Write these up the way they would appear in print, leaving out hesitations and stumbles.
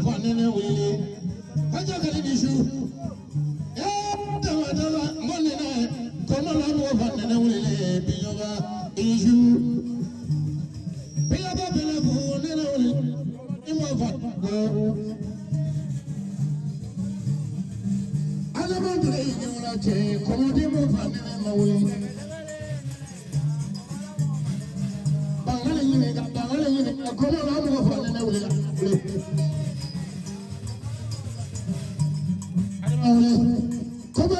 fanene wele aja kali bishu ya dawa dawa monene kono la mo fanene wele biyoga ishu biya ba bele ko nene wele imo fa ala mandre nyora che kono di mo fanene ma wele bangale yine kono la mo fanene wele Come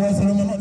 on,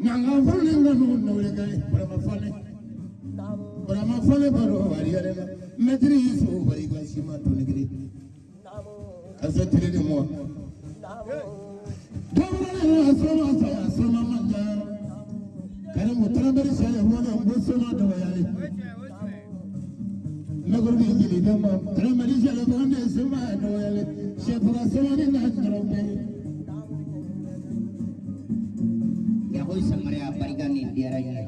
nanga fone ngano no le kai brahma fone baro ariare metri so bari ga sima to negri asatire de mo dawala asoma manja kare mutara bari sale wona bosoma dawayale nagor bi jili dama kare mari sale wona soma dawayale shefa soma ni na drobe ya hoy samare barigani diaranya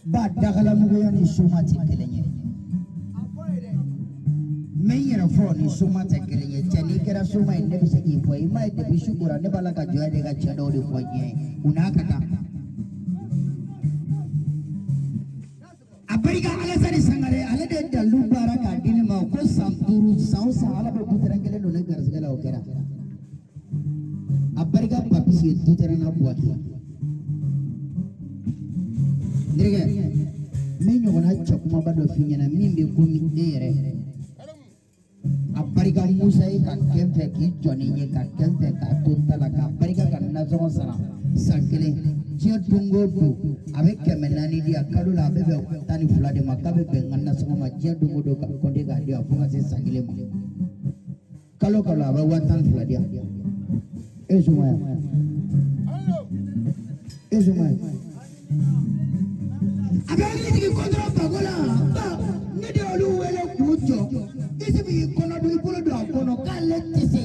ba dagala mugo yani soma tikelenye menyera phone soma tikelenye chani kera soma inde bisagi foi mai de bishukura ne bala ka joya de ga chado de fonye unakata abariga ala sari sangare ala de dalu baraka dine ma ko samburu sausa ala be buterangele no ne garsgala okera abariga papisi duterana buaki ndirege menyo gona chakuma bado finyana mimbe kumi ere abariga musa ka kemfe ki joni ye ka kemfe ka tuntala ka abariga kanna zongo sara sakele je dungo du avec kemenani dia kalula bebe tani fulade makabe benganna songo ma je dungo do ka konde ga dia fuga se sakele mo kalo kalo aba watan fulade ezuma abeli tigi kontra bagola ba ne de olu wele kujo isi bi kono du ibolo do kono kale tese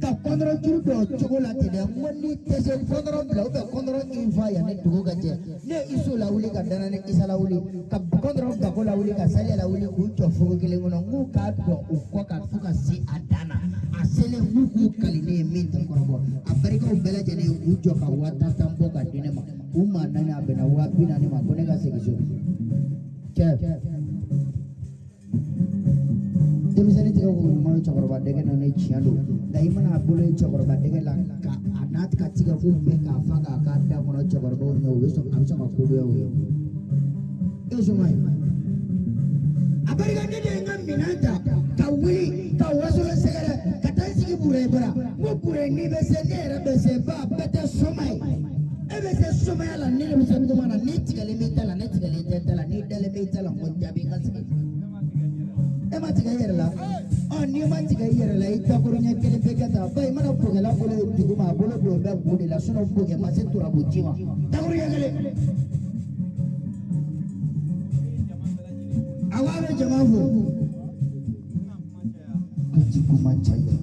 ka kontra juru do chocolate de ngoni tese kontra bla be kontra infa ya ne dugo gaje ne isu la wuli ka dana ne isa la wuli ka kontra bagola wuli ka sale la wuli kujo fugo kile ngono ngu ka do ukko ka fuka si adana asele ngu kaline minta korobo abarika ubela jene kujo ka wata tambo ka dinema uma nani abena wapi nani makone ka sekiso chef demisani tiga ko mo chokoroba dege nani chiando dai mana abule chokoroba dege la ka anat ka tiga ko be ka faga ka da mo chokoroba no weso amsa ka ko yo eso mai abarika de ngam minanta ka wili ka waso segara ka tansigi bure bara mo bure ni be se ne ra be se ba bete somai ebe se soma la ni le mse mtu mana ni tigale metala ni tigale tetala ni dele metala monja be kasiki e ma tigale la o ni ma tigale la ita kurunya kele pekata bai mana pogela bole diguma bole do be bole la sono poge ma se tura bujima takurunya kele awabe jamafu ajikuma chaya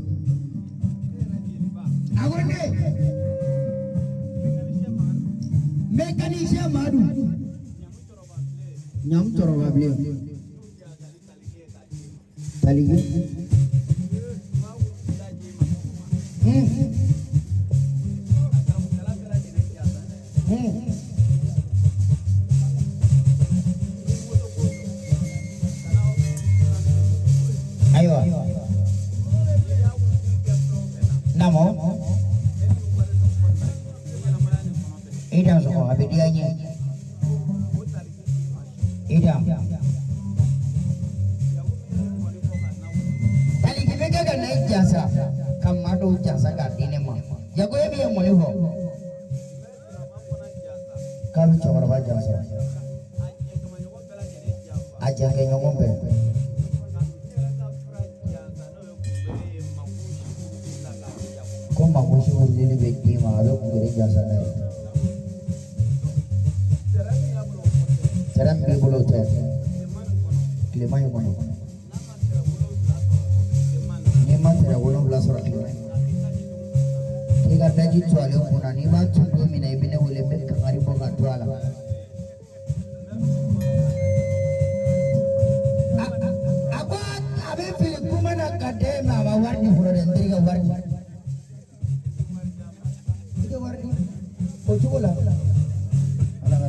agonde mécanicien Madou nyam toro babli talige ayo namo ida so abedianya ida tali kibega ga nai jasa kamado jasa ga dine ma jago e biya mole ho kalu chawar ba jasa aja ke nyombe ko ma mo shi wole le beki ma alo kure jasa na Seram bi bolo te klima yo kono ni ma tera wono bla sora klima tiga daji twale kuna ni ba tundo mina ibine wole bel ka ngari bo ga twala aba abe fil kuma na kade ma ba warni furo den tiga warni ko chugola ala ga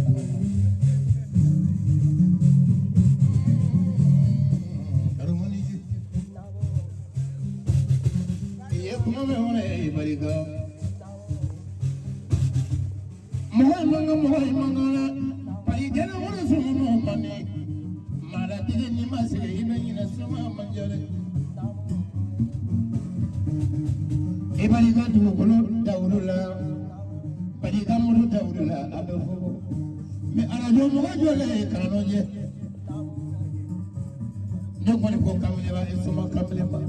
Ibali ga tu ko daulula bari kamuru dawrila adofo me arajo mo jole kanoje ndongoni ko kamle ba isuma kamle ba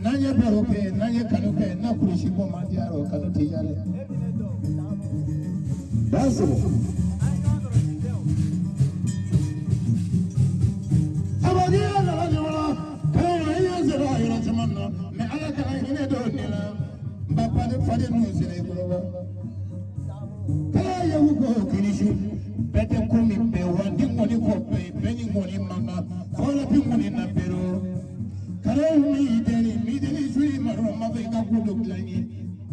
nanye baroke nanye kanuke na kurishi ko mandiaro kanuti yale daso abadi ala jola kana yezero ayro tamanno me ala kana hine do nila mbapa de fade no sire ko kala yawu ko kinishu bete kumi be wandi ngoni ko be beni ngoni manga fola bi ngoni na pero kala mi deni suri maro mabe ka ko do klani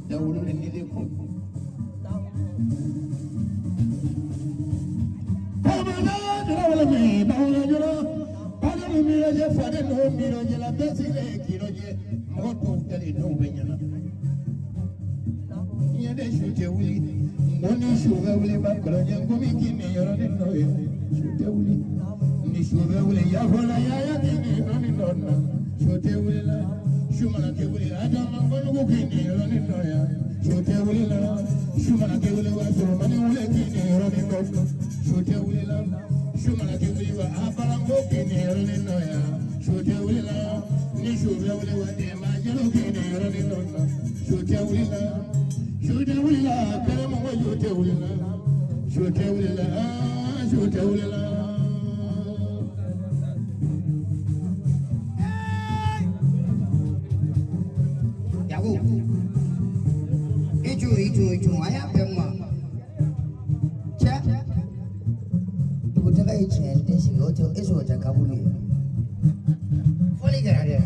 dawru ni de ko pamana dawla me bawla jora pada mi je fade no mi je la besile kiroje moto tele no benyana yede shute wuli ngoni shuga wuli bakro nyango mikini yoro ni noye shute wuli ni shuga wuli ya hola ya dini noni nonna shute wuli la shumana ke wuli adama ngonu kini yoro ni noya shute wuli la shumana ke wuli wa so mani wuli kini yoro ni nonna shute wuli la shumana ke wuli wa abara ngo kini yoro ni noya shute wuli la ni shuga wuli wa de ma jelo kini yoro ni nonna shute wuli la shute wuli la kare mo shute wuli la shute wuli la shute wuli la yawo itu aya pemma cha kutaka ichende sigoto eso utakabuli foli garade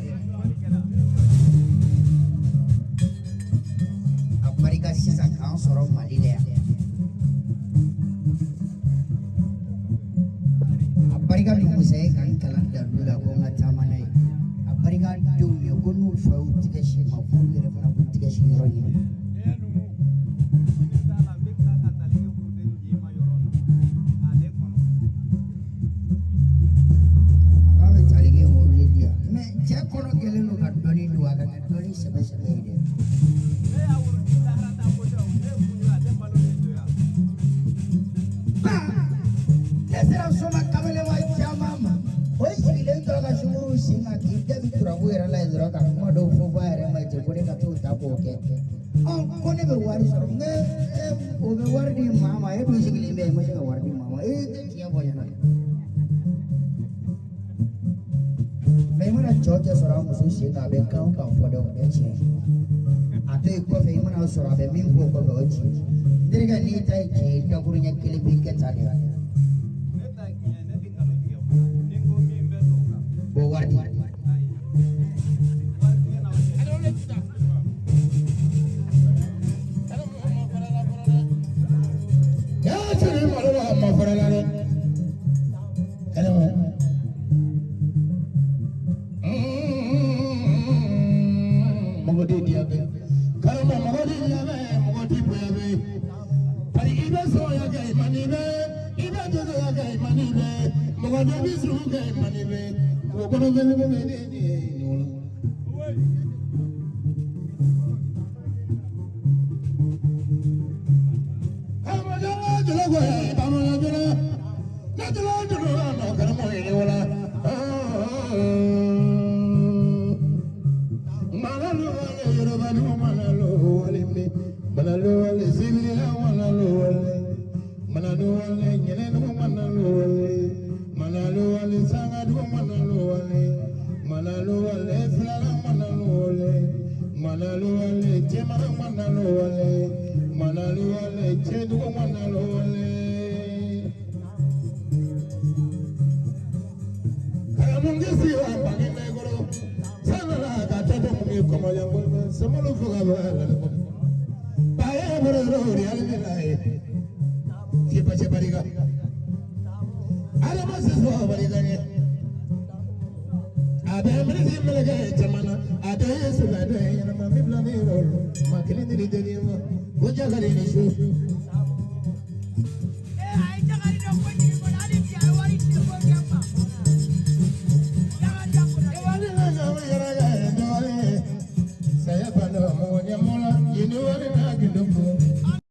aparika sisa kan soro malile aparika ni musai kan kalanda dula ko ngata manai aparika du yo kunu fau tikashi mafulu ere fana tikashi roni Georgia surround the sushi, I been count for the change. I take coffee when I was surrounded by me for the change. They got neat I change, the Gurunya killing gets at it.